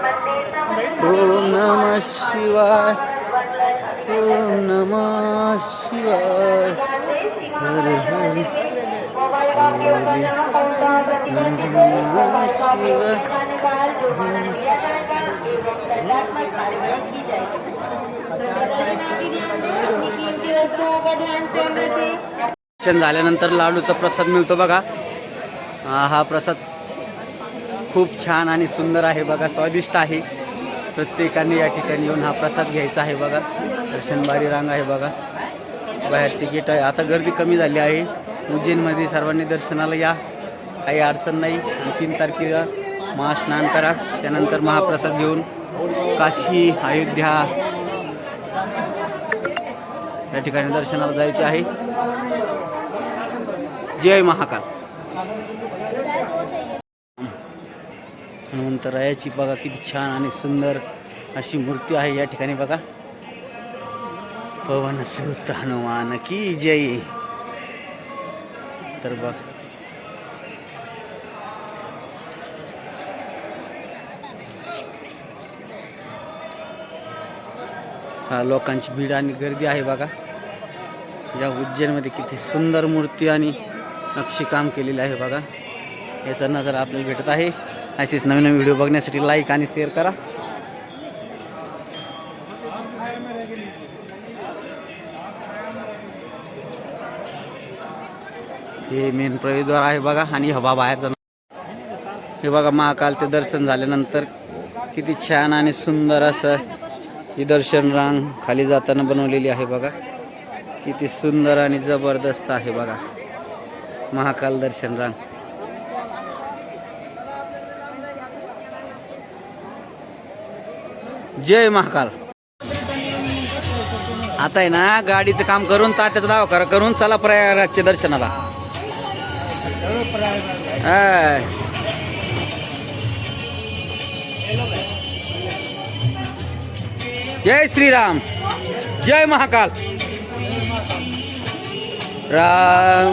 ओम नमः शिवाय, ओम नमः शिवाय, हर हर बोले नमः शिवाय। दर्शन झाल्यानंतर लाडूचा प्रसाद मिळतो बघा। हा प्रसाद खूप छान आणि सुंदर आहे बघा, स्वादिष्ट आहे। प्रत्येकाने या ठिकाणी येऊन हा प्रसाद घ्यायचा आहे बघा। दर्शनबारी रांग आहे बघा, बाहेरची गेट आहे। आता गर्दी कमी झाली आहे उज्जैनमध्ये, सर्वांनी दर्शनाला या, काही अडचण नाही। आणि 3 तारखेला महास्नान करा, त्यानंतर महाप्रसाद घेऊन काशी अयोध्या या ठिकाणी दर्शनाला जायचे आहे। जय महाकाल। हनुमंतरायाची बघा किती छान आणि सुंदर अशी मूर्ती आहे या ठिकाणी बघा। पवन सुत हनुमान की जय। तर बघ हा लोकांची भीड आणि गर्दी आहे बघा। या उज्जैनमध्ये किती सुंदर मूर्ती आणि नक्षीकाम केलेले आहे बघा। याचा नजर आपल्याला भेटत आहे। अशीच नवीन नवीन व्हिडिओ बघण्यासाठी लाईक आणि शेअर करा। हे मेन प्रवेशद्वार आहे बघा, आणि हवा बाहेर हे बघा। महाकालचे दर्शन झाल्यानंतर किती छान आणि सुंदर असं ही दर्शन रांग खाली जाताना बनवलेली आहे बघा। किती सुंदर आणि जबरदस्त आहे बघा महाकाल दर्शन रांग। जय महाकाल। आता आहे ना गाडीचं काम करून ताट्याचा दावा करून चला प्रयागराजच्या दर्शनाला। जय श्रीराम, जय महाकाल। राम